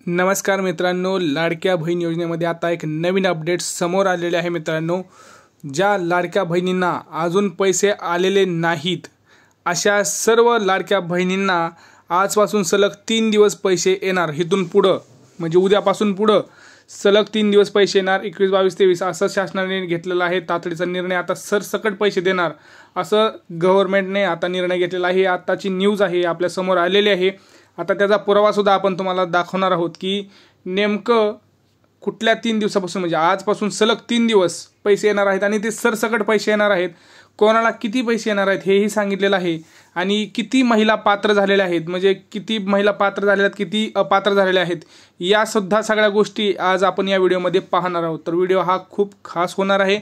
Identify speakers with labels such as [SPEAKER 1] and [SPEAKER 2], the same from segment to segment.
[SPEAKER 1] नमस्कार मित्रांनो, लाडक्या बहीण योजनेमध्ये आता एक नवीन अपडेट समोर आलेले आहे। मित्रांनो, ज्या लाडक्या बहिणींना अजून पैसे आलेले नाहीत अशा सर्व लाडक्या बहिणींना आजपासून सलग 3 दिवस पैसे येणार। इथून पुढे म्हणजे उद्यापासून पुढे सलग 3 दिवस पैसे येणार। 21, 22, 23 असं शासनाने घेतलेला आहे तातडीचा निर्णय। आता सरसकट पैसे देणार असं गव्हर्नमेंटने आता निर्णय घेतलेला आहे। आताची न्यूज आहे, आपल्या समोर आलेली आहे। आता त्याचा पुरावा सुद्धा आपण तुम्हाला दाखवणार आहोत की नेमकं कुठल्या 3 दिवसापासून म्हणजे आजपासून सलग 3 दिवस पैसे येणार आहेत आणि ते सरसकट पैसे येणार आहेत। कोणाला किती पैसे येणार आहेत हेही सांगितलेलं आहे आणि किती महिला पात्र झालेल्या आहेत, म्हणजे किती महिला पात्र झालेल्या आहेत, किती अपात्र झालेल्या आहेत, या सुद्धा सगळ्या गोष्टी आज आपण या व्हिडिओमध्ये पाहणार आहोत। तर व्हिडिओ हा खूप खास होणार आहे,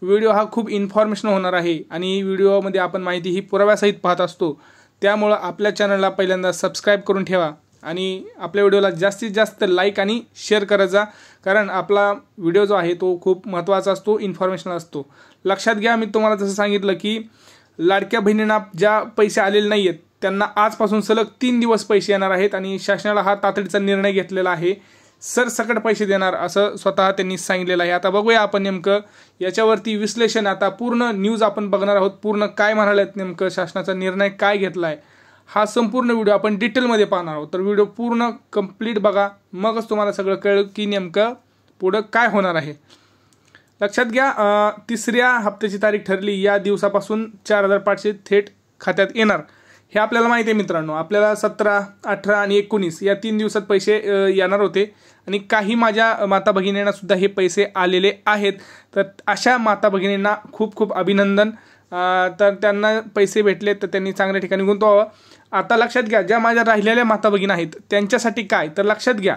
[SPEAKER 1] व्हिडिओ हा खूप इन्फॉर्मेशन होणार आहे आणि व्हिडिओमध्ये आपण माहिती ही पुराव्यासहित पाहत असतो। त्यामुळे आपल्या चॅनलला पहिल्यांदा सबस्क्राइब करून ठेवा आणि आपल्या व्हिडिओला जास्तीत जास्त लाईक आणि शेअर करायचा, कारण आपला व्हिडिओ जो आहे तो खूप महत्त्वाचा असतो, इन्फॉर्मेशनल असतो। लक्षात घ्या, मी तुम्हाला जसं सांगितलं की लाडक्या बहिणींना ज्या पैसे आलेले नाही आहेत त्यांना आजपासून सलग 3 दिवस पैसे येणार आहेत आणि शासनाला हा तातडीचा निर्णय घेतलेला आहे। सरसकट पैसे देणार असं स्वतः त्यांनी सांगितलेलं आहे। आता बघूया आपण नेमकं याच्यावरती विश्लेषण, आता पूर्ण न्यूज आपण बघणार आहोत। पूर्ण काय म्हणालेत, नेमकं शासनाचा निर्णय काय घेतला आहे, हा संपूर्ण व्हिडिओ आपण डिटेलमध्ये पाहणार आहोत। तर व्हिडिओ पूर्ण कंप्लीट बघा, मगच तुम्हाला सगळं कळेल की नेमकं पुढं काय होणार आहे। लक्षात घ्या, 3ऱ्या हप्त्याची तारीख ठरली, या दिवसापासून 4500 थेट खात्यात येणार हे आपल्याला माहिती आहे। मित्रांनो, आपल्याला 17, 18 आणि 19 या 3 दिवसात पैसे येणार होते आणि काही माझ्या माता भगिनींना सुद्धा हे पैसे आलेले आहेत। तर अशा माता भगिनींना खूप खूप अभिनंदन। तर त्यांना पैसे भेटले तर त्यांनी चांगल्या ठिकाणी गुंतवावं। आता लक्षात घ्या, ज्या माझ्या राहिलेल्या माता भगिनी आहेत त्यांच्यासाठी काय, तर लक्षात घ्या,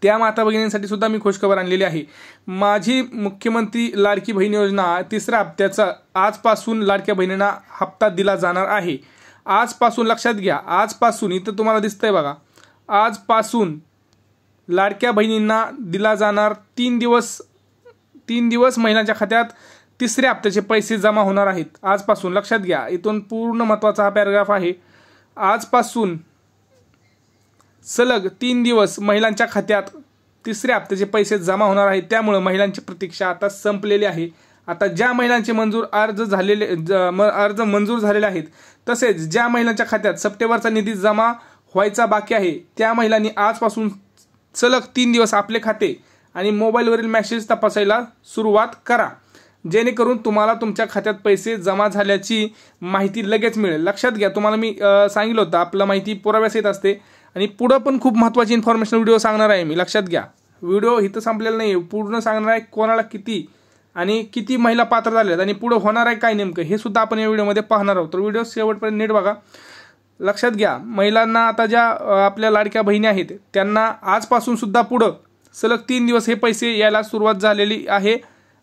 [SPEAKER 1] त्या माता भगिनींसाठी सुद्धा मी खुशखबर आणलेली आहे। माझी मुख्यमंत्री लाडकी बहीण योजना 3ऱ्या हप्त्याचा आजपासून लाडक्या बहिणींना हप्ता दिला जाणार आहे। आजपासून लक्षात घ्या, आजपासून इथं तुम्हाला दिसतंय बघा, आजपासून लाडक्या बहिणींना दिला जाणार 3 दिवस महिलांच्या खात्यात 3ऱ्या हप्त्याचे पैसे जमा होणार आहेत आजपासून। लक्षात घ्या, इथून पूर्ण महत्त्वाचा हा पॅराग्राफ आहे। आजपासून सलग 3 दिवस महिलांच्या खात्यात 3ऱ्या हप्त्याचे पैसे जमा होणार आहेत। त्यामुळे महिलांची प्रतीक्षा आता संपलेली आहे। आता ज्या महिलांचे अर्ज मंजूर झालेले आहेत, तसेच ज्या महिलांच्या खात्यात सप्टेंबरचा निधी जमा व्हायचा बाकी आहे, त्या महिलांनी आजपासून सलग 3 दिवस आपले खाते आणि मोबाईलवरील मेसेज तपासायला सुरुवात करा, जेणेकरून तुम्हाला तुमच्या खात्यात पैसे जमा झाल्याची माहिती लगेच मिळेल। लक्षात घ्या, तुम्हाला मी सांगितलं होतं आपलं माहिती पुराव्यासहित असते आणि पुढं पण खूप महत्त्वाची इन्फॉर्मेशन व्हिडिओ सांगणार आहे मी। लक्षात घ्या, व्हिडिओ इथं संपलेला नाही, पूर्ण सांगणार आहे कोणाला किती आणि किती महिला पात्र झाल्यात आणि पुढे होणार आहे काय नेमकं हे सुद्धा आपण या व्हिडिओमध्ये पाहणार आहोत। तर व्हिडिओ शेवटपर्यंत नीट बघा। लक्षात घ्या, महिलांना आता ज्या आपल्या लाडक्या बहिणी आहेत त्यांना आजपासून सुद्धा पुढं सलग 3 दिवस हे पैसे यायला सुरुवात झालेली आहे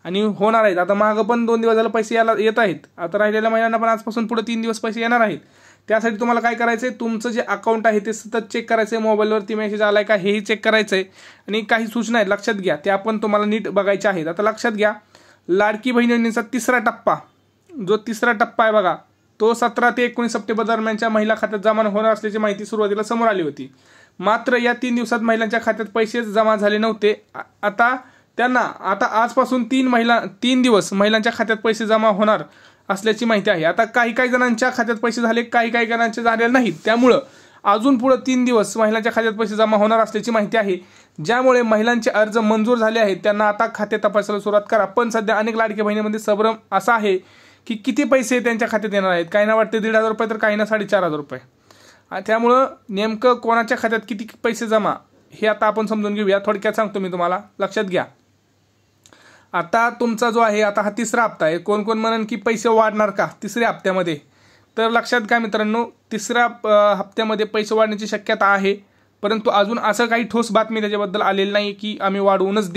[SPEAKER 1] आणि होणार आहेत। आता मागं पण 2 दिवस झालं पैसे येत आहेत, आता राहिलेल्या महिलांना पण आजपासून पुढे 3 दिवस पैसे येणार आहेत। त्यासाठी तुम्हाला काय करायचं आहे, तुमचं जे अकाउंट आहे ते सतत चेक करायचं आहे, मोबाईलवरती मेसेज आलाय का हेही चेक करायचं आहे आणि काही सूचना आहेत लक्षात घ्या, त्या पण तुम्हाला नीट बघायच्या आहेत। आता लक्षात घ्या, लाडकी बहीण योजनेचा 3रा टप्पा, जो 3रा टप्पा आहे बघा, तो 17 ते 19 सप्टेंबर दरम्यानच्या महिला खात्यात जमा होणार असल्याची माहिती सुरुवातीला समोर आली होती। मात्र या 3 दिवसात महिलांच्या खात्यात पैसे जमा झाले नव्हते। आता आजपासून 3 दिवस महिलांच्या खात्यात पैसे जमा होणार असल्याची माहिती आहे। आता काही जणांच्या खात्यात पैसे झाले, काही जणांचे झालेले नाहीत, त्यामुळं अजून पुढे 3 दिवस महिलांच्या खात्यात पैसे जमा होणार असल्याची माहिती आहे। ज्यामुळे महिलांचे अर्ज मंजूर झाले आहेत त्यांना आता खाते तपासायला सुरुवात करा। पण सध्या अनेक लाडक्या बहिणींमध्ये संभ्रम असा आहे की किती पैसे त्यांच्या खात्यात येणार आहेत, काहींना वाटते 1,500 रुपये तर काहींना 4,500 रुपये। त्यामुळं नेमकं कोणाच्या खात्यात किती पैसे जमा हे आता आपण समजून घेऊया। थोडक्यात सांगतो मी तुम्हाला, लक्षात घ्या। आता तुमचा जो आहे, आता हा 3रा हप्ता आहे, कोण म्हणेन की पैसे वाढणार का 3ऱ्या हप्त्यामध्ये, तर लक्षात घ्या मित्रांनो, 3ऱ्या हप्त्यामध्ये पैसे वाढण्याची शक्यता आहे, परंतु अजून असं काही ठोस बातमी त्याच्याबद्दल आलेली नाही की आम्ही वाढवूनच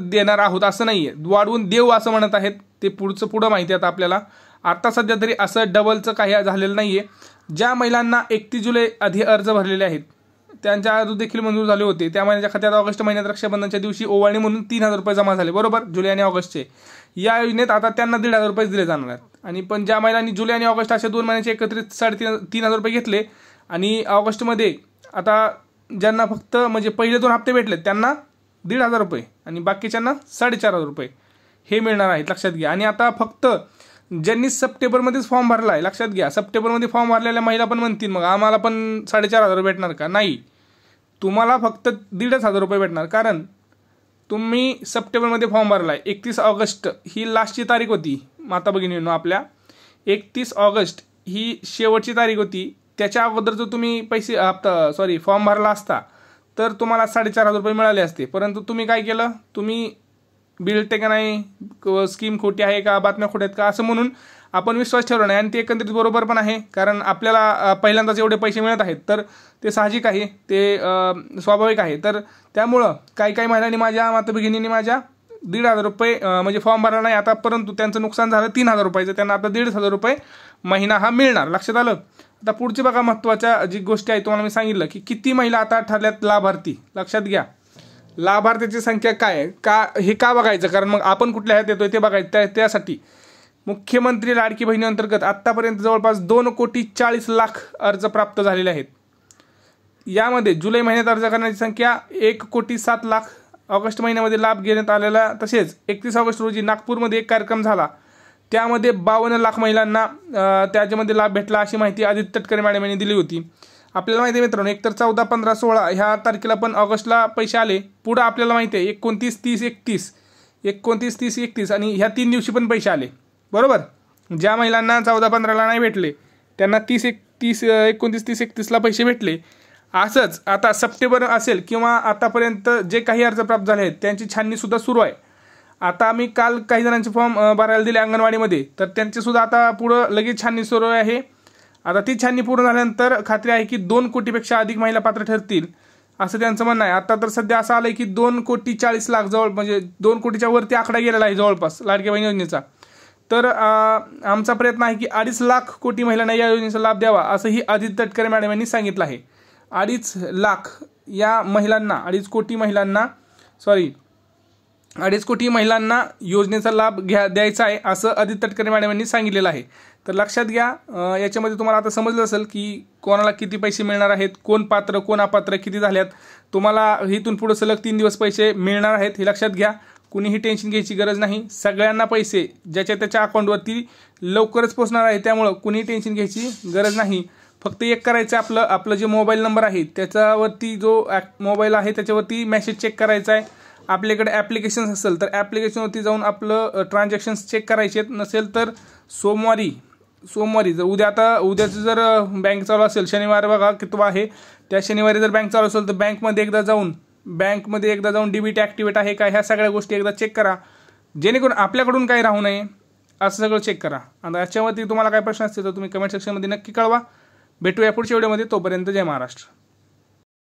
[SPEAKER 1] देणार आहोत, असं नाहीये। वाढवून देऊ असं म्हणत आहेत, ते पुढं माहिती आहे आपल्याला। आता सध्या तरी असं डबलचं काही झालेलं नाहीये। ज्या महिलांना 31 जुलै आधी अर्ज भरलेले आहेत त्यांच्या अर्ज देखील मंजूर झाले होते, त्या महिन्याच्या खात्यात ऑगस्ट महिन्यात रक्षाबंधनच्या दिवशी ओवाळणी म्हणून 3,000 रुपये जमा झाले, बरोबर, जुलै आणि ऑगस्टचे। या योजनेत आता त्यांना 1,500 रुपये दिले जाणार आहेत आणि पण ज्या महिलांनी जुलै आणि ऑगस्ट अशा 2 महिन्याचे एकत्रित 3,500 रुपये घेतले आणि ऑगस्टमध्ये आता ज्यांना फक्त म्हणजे पहिले 2 हप्ते भेटले त्यांना 1,500 रुपये आणि बाकीच्यांना 4,500 रुपये हे मिळणार आहेत, लक्षात घ्या. आणि आता फक्त ज्यांनी सप्टेंबरमध्येच फॉर्म भरला आहे, लक्षात घ्या, सप्टेंबरमध्ये फॉर्म भरलेल्या महिला पण म्हणतील मग आम्हाला पण 4,500 भेटणार का? नाही, तुम्हाला फक्त 1,500 रुपये भेटणार. कारण तुम्ही सप्टेंबरमध्ये फॉर्म भरला आहे. 31 ऑगस्ट ही लास्टची तारीख होती माता भगिनींनो आपल्या. 31 ऑगस्ट ही शेवटची तारीख होती. त्याच्या अगोदर जर तुम्ही फॉर्म भरला असता तर तुम्हाला 4,500 रुपये मिळाले असते. परंतु तुम्ही काय केलं, तुम्ही बिलटे का नाही, स्कीम खोटी आहे का, बातम्या खोट्या आहेत का, असं म्हणून आपण विश्वास ठेवला नाही. आणि ते एकंदरीत बरोबर पण आहे, कारण आपल्याला पहिल्यांदाच एवढे पैसे मिळत आहेत तर ते साहजिक आहे, ते स्वाभाविक आहे. तर त्यामुळं काही महिलांनी, माझ्या माता भगिनींनी माझ्या 1,500 रुपये म्हणजे फॉर्म भरला नाही आता, परंतु त्यांचं नुकसान झालं 3,000 रुपयाचं. त्यांना आता 1,500 रुपये महिना हा मिळणार, लक्षात आलं. आता पुढची बघा महत्त्वाच्या जी गोष्टी आहे, तुम्हाला मी सांगितलं की किती महिला आता ठरल्यात लाभार्थी. लक्षात घ्या, लाभार्थ्याची संख्या काय आहे, हे का बघायचं, कारण मग आपण कुठल्या ह्यात येतोय ते बघायचं. त्यासाठी मुख्यमंत्री लाडकी बहिणी अंतर्गत आत्तापर्यंत जवळपास 2,40,00,000 अर्ज प्राप्त झालेले आहेत. यामध्ये जुलै महिन्यात अर्ज करण्याची संख्या 1,07,00,000. ऑगस्ट महिन्यामध्ये लाभ घेण्यात आलेला. तसेच 31 ऑगस्ट रोजी नागपूरमध्ये एक कार्यक्रम झाला, त्यामध्ये 52,00,000 महिलांना त्याच्यामध्ये लाभ भेटला, अशी माहिती आदित्य तटकरे मॅडम यांनी दिली होती. आपल्याला माहिती आहे मित्रांनो, एकतर 14, 15, 16 ह्या तारखेला पण ऑगस्टला पैसे आले. पुढं आपल्याला माहिती आहे 29, 30, 31 आणि ह्या 3 दिवशी पण पैसे आले, बरोबर. ज्या महिलांना 14, 15ला नाही भेटले त्यांना 29, 30, 31ला पैसे भेटले. असंच आता सप्टेंबर असेल किंवा आतापर्यंत जे काही अर्ज प्राप्त झाले आहेत त्यांची छाननीसुद्धा सुरू आहे. आता आम्ही काल काही जणांचे फॉर्म भरायला दिले अंगणवाडीमध्ये, तर त्यांचेसुद्धा आता पुढं लगेच छाननी सुरू आहे. आता ती छाननी पूर्ण झाल्यानंतर खात्री आहे की 2 कोटीपेक्षा अधिक महिला पात्र ठरतील, असं त्यांचं म्हणणं आहे. आता तर सध्या असं आलंय की 2,40,00,000 जवळ, म्हणजे 2 कोटीच्या वरती आकडा गेलेला आहे जवळपास लाडक्या बहिणी योजनेचा. तर आमचा प्रयत्न आहे की 2,50,000 कोटी महिलांना या योजनेचा लाभ द्यावा, असंही आदित्य तटकरे मॅडम यांनी सांगितलं आहे. 2,50,000 या महिलांना, 2.5 कोटी महिलांना योजनेचा लाभ द्यायचा आहे, असं आदित्य तटकरे मॅडम यांनी सांगितलेलं आहे. तर लक्षात घ्या, याच्यामध्ये तुम्हाला आता समजलं असेल की कोणाला किती पैसे मिळणार आहेत, कोण पात्र कोण अपात्र किती झाल्यात. तुम्हाला इथून पुढे सलग 3 दिवस पैसे मिळणार आहेत, हे लक्षात घ्या. कुणीही टेन्शन घ्यायची गरज नाही. सगळ्यांना पैसे ज्याच्या त्याच्या अकाउंटवरती लवकरच पोहोचणार आहे, त्यामुळं कुणीही टेन्शन घ्यायची गरज नाही. फक्त एक करायचं, आपलं जे मोबाईल नंबर आहे त्याच्यावरती, जो मोबाईल आहे त्याच्यावरती मेसेज चेक करायचा आहे. आपल्याकडे ॲप्लिकेशन्स असेल तर ॲप्लिकेशनवरती जाऊन आपलं ट्रान्झॅक्शन्स चेक करायचे. नसेल तर सोमवारी जर उद्याचं जर बँक चालू असेल, शनिवार बघा कितवा आहे, त्या शनिवारी जर बँक चालू असेल तर बँकमध्ये एकदा जाऊन डीबीटी ॲक्टिवेट आहे का, ह्या सगळ्या गोष्टी एकदा चेक करा, जेणेकरून आपल्याकडून काही राहू नये, असं सगळं चेक करा. आणि याच्यावरती तुम्हाला काय प्रश्न असतील तर तुम्ही कमेंट सेक्शनमध्ये नक्की कळवा. भेटूया पुढच्या व्हिडिओमध्ये. तोपर्यंत जय महाराष्ट्र.